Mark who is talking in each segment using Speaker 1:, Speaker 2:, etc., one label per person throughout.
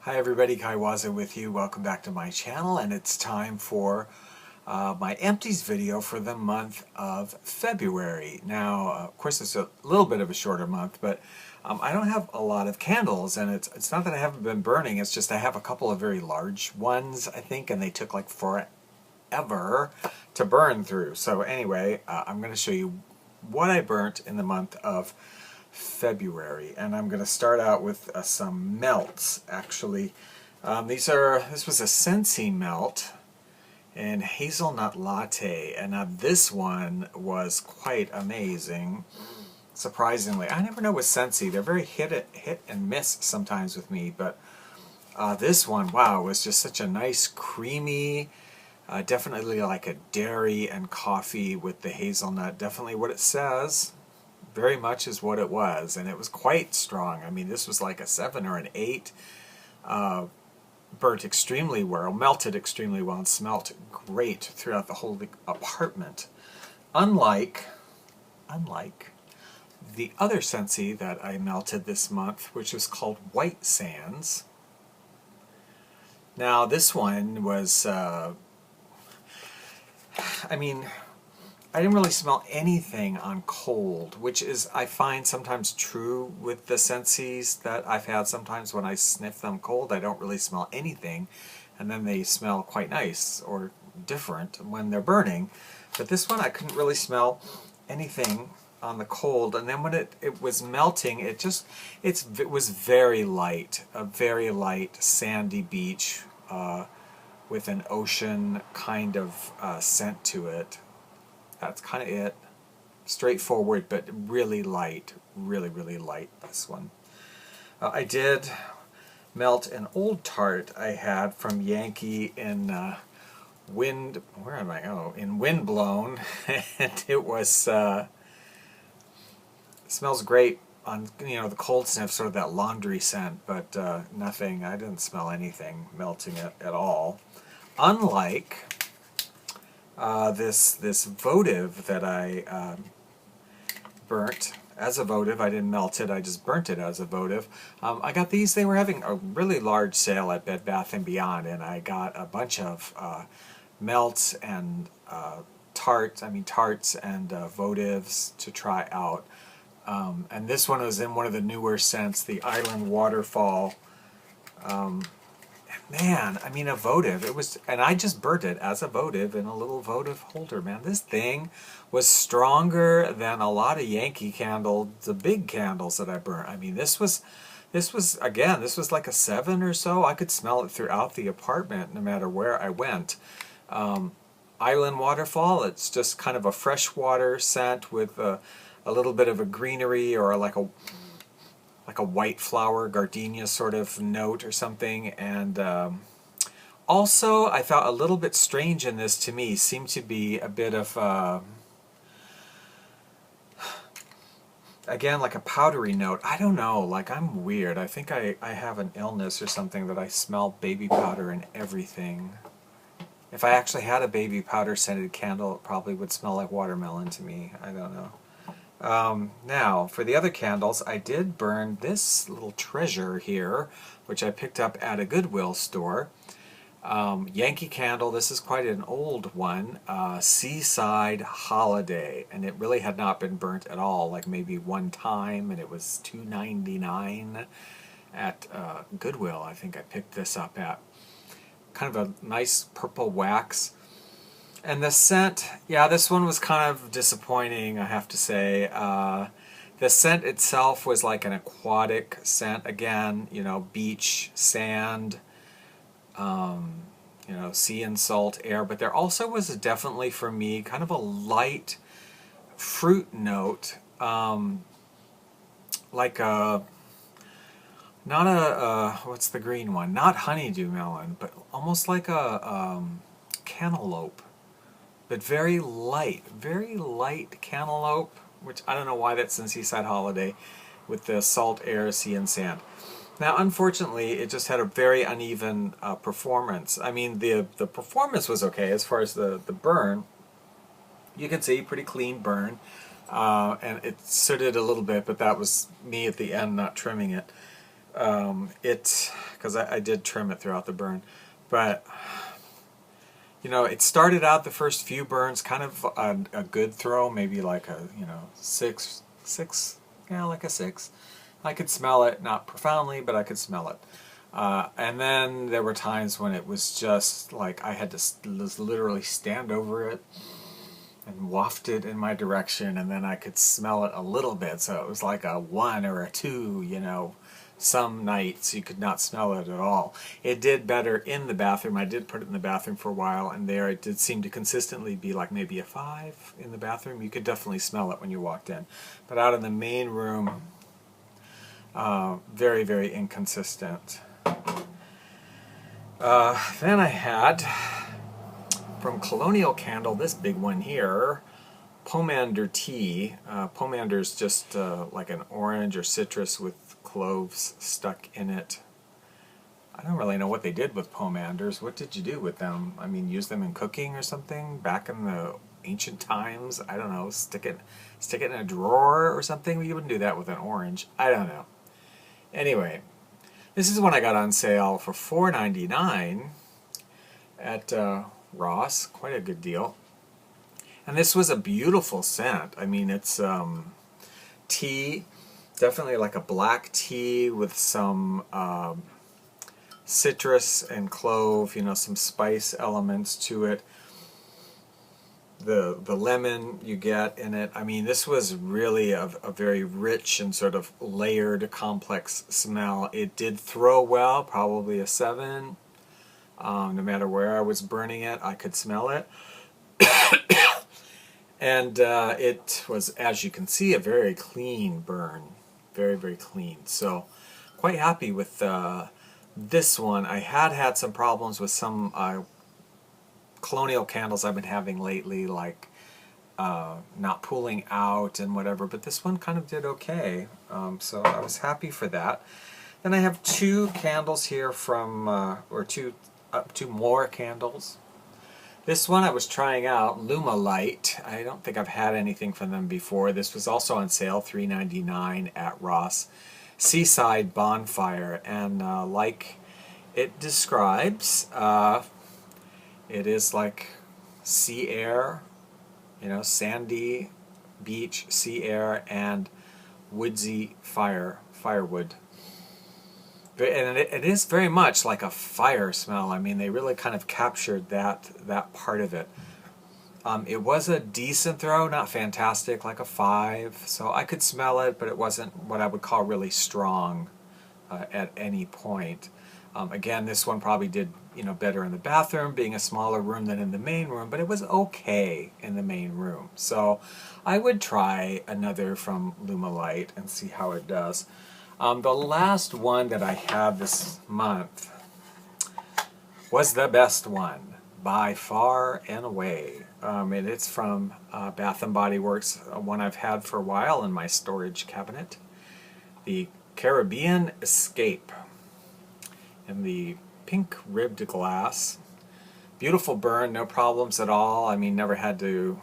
Speaker 1: Hi everybody, Kaiwaza with you. Welcome back to my channel, and it's time for my empties video for the month of February. Now, of course, it's a little bit of a shorter month, but I don't have a lot of candles, and it's not that I haven't been burning, it's just I have a couple of very large ones, I think, and they took like forever to burn through. So anyway, I'm going to show you what I burnt in the month of February, and I'm going to start out with some melts. Actually, this was a Scentsy melt and hazelnut latte, and now this one was quite amazing. Surprisingly, I never know with Scentsy; they're very hit and miss sometimes with me, but this one, wow, was just such a nice creamy. Definitely like a dairy and coffee with the hazelnut. Definitely what it says. Very much is what it was, and it was quite strong. I mean, this was like a 7 or an 8. Burnt extremely well, melted extremely well, and smelt great throughout the whole apartment. Unlike the other Scentsy that I melted this month, which was called White Sands. Now, this one was, I mean, I didn't really smell anything on cold, which is, I find, sometimes true with the Scentsy's that I've had. Sometimes when I sniff them cold, I don't really smell anything, and then they smell quite nice or different when they're burning. But this one, I couldn't really smell anything on the cold, and then when it was melting, it was very light, a very light sandy beach with an ocean kind of scent to it. That's kind of it. Straightforward, but really light. Really, really light, this one. I did melt an old tart I had from Yankee in where am I? Oh, in Windblown. And it was, smells great on, the cold sniff, sort of that laundry scent, but nothing, I didn't smell anything melting it at all. Unlike this votive that I burnt as a votive. I didn't melt it, I just burnt it as a votive. I got these, they were having a really large sale at Bed Bath & Beyond, and I got a bunch of melts and tarts and votives to try out. And this one was in one of the newer scents, the Island Waterfall. Man, I mean, a votive. It was, and I just burnt it as a votive in a little votive holder. Man, this thing was stronger than a lot of Yankee candles, the big candles that I burnt. I mean, this was like a 7 or so. I could smell it throughout the apartment, no matter where I went. Island Waterfall. It's just kind of a freshwater scent with a little bit of a greenery or like a white flower, gardenia sort of note or something. And also, I thought a little bit strange in this, to me, seemed to be a bit of, again, like a powdery note. I don't know, like I'm weird. I think I have an illness or something that I smell baby powder in everything. If I actually had a baby powder scented candle, it probably would smell like watermelon to me. I don't know. Now, for the other candles, I did burn this little treasure here, which I picked up at a Goodwill store. Yankee candle, this is quite an old one, Seaside Holiday, and it really had not been burnt at all, like maybe one time, and it was $2.99 at Goodwill. I think I picked this up at. Kind of a nice purple wax. And the scent, yeah, this one was kind of disappointing, I have to say. The scent itself was like an aquatic scent, again, beach, sand, sea and salt air. But there also was definitely, for me, kind of a light fruit note, like a, not a, what's the green one? Not honeydew melon, but almost like a cantaloupe. But very light cantaloupe, which I don't know why that's in Seaside Holiday, with the salt air, sea and sand. Now, unfortunately, it just had a very uneven performance. I mean, the performance was okay as far as the burn. You can see, pretty clean burn, and it sooted a little bit, but that was me at the end not trimming it. Because I did trim it throughout the burn, but you know, it started out the first few burns kind of a good throw, maybe like a, you know, six, yeah, like a 6. I could smell it, not profoundly, but I could smell it. And then there were times when it was just like I had to literally stand over it and waft it in my direction, and then I could smell it a little bit. So it was like a 1 or a 2, you know. Some nights you could not smell it at all. It did better in the bathroom. I did put it in the bathroom for a while, and there it did seem to consistently be like maybe a 5 in the bathroom. You could definitely smell it when you walked in. But out in the main room, very, very inconsistent. Then I had, from Colonial Candle, this big one here, Pomander tea. Pomander is just like an orange or citrus with cloves stuck in it. I don't really know what they did with pomanders. What did you do with them? I mean, use them in cooking or something back in the ancient times? I don't know. Stick it in a drawer or something? You wouldn't do that with an orange. I don't know. Anyway, this is one I got on sale for $4.99 at Ross. Quite a good deal. And this was a beautiful scent. I mean, it's tea, definitely like a black tea with some citrus and clove, you know, some spice elements to it. The lemon you get in it. I mean, this was really a very rich and sort of layered, complex smell. It did throw well, probably a 7. No matter where I was burning it, I could smell it. And it was, as you can see, a very clean burn. Very, very clean. So, quite happy with this one. I had some problems with some Colonial candles I've been having lately, like not pooling out and whatever, but this one kind of did okay. So I was happy for that. Then I have 2 candles here from, or two more candles. This one I was trying out, Lumalight. I don't think I've had anything from them before. This was also on sale, $3.99 at Ross. Seaside Bonfire, and like it describes, it is like sea air, you know, sandy beach, sea air, and woodsy firewood. And it is very much like a fire smell. I mean, they really kind of captured that part of it. It was a decent throw, not fantastic, like a 5. So I could smell it, but it wasn't what I would call really strong at any point. Again, this one probably did, you know, better in the bathroom, being a smaller room than in the main room, but it was okay in the main room. So I would try another from Lumalight and see how it does. The last one that I had this month was the best one, by far and away. And it's from Bath & Body Works, one I've had for a while in my storage cabinet. The Caribbean Escape in the pink ribbed glass. Beautiful burn, no problems at all. I mean, never had to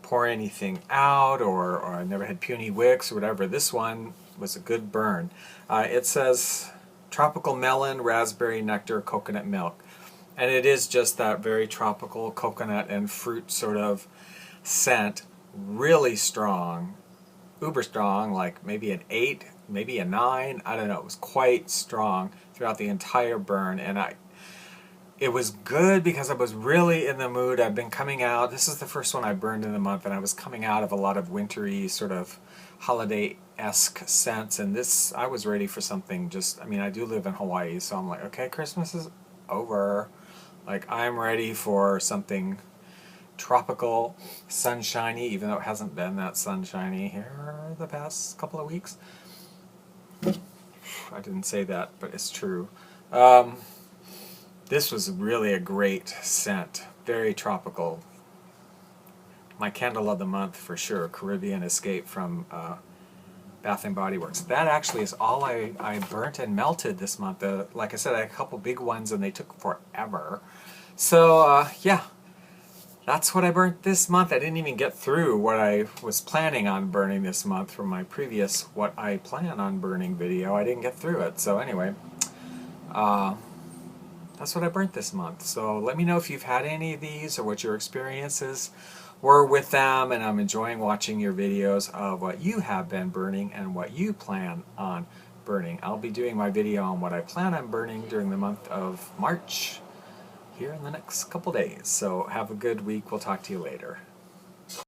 Speaker 1: pour anything out or I never had puny wicks or whatever. This one was a good burn. It says tropical melon, raspberry nectar, coconut milk. And it is just that very tropical coconut and fruit sort of scent. Really strong, uber strong, like maybe an 8, maybe a 9. I don't know. It was quite strong throughout the entire burn. And it was good because I was really in the mood. I've been coming out. This is the first one I burned in the month, and I was coming out of a lot of wintry sort of holiday-esque scents, and this, I was ready for something just, I mean, I do live in Hawaii, so I'm like, okay, Christmas is over. Like, I'm ready for something tropical, sunshiny, even though it hasn't been that sunshiny here the past couple of weeks. I didn't say that, but it's true. This was really a great scent, very tropical. My candle of the month for sure, Caribbean Escape from Bath & Body Works. That actually is all I burnt and melted this month. Like I said, I had a couple big ones and they took forever. So yeah, that's what I burnt this month. I didn't even get through what I was planning on burning this month from my previous what I plan on burning video. I didn't get through it. So anyway, that's what I burnt this month. So let me know if you've had any of these or what your experiences were with them, and I'm enjoying watching your videos of what you have been burning and what you plan on burning. I'll be doing my video on what I plan on burning during the month of March here in the next couple days. So have a good week. We'll talk to you later.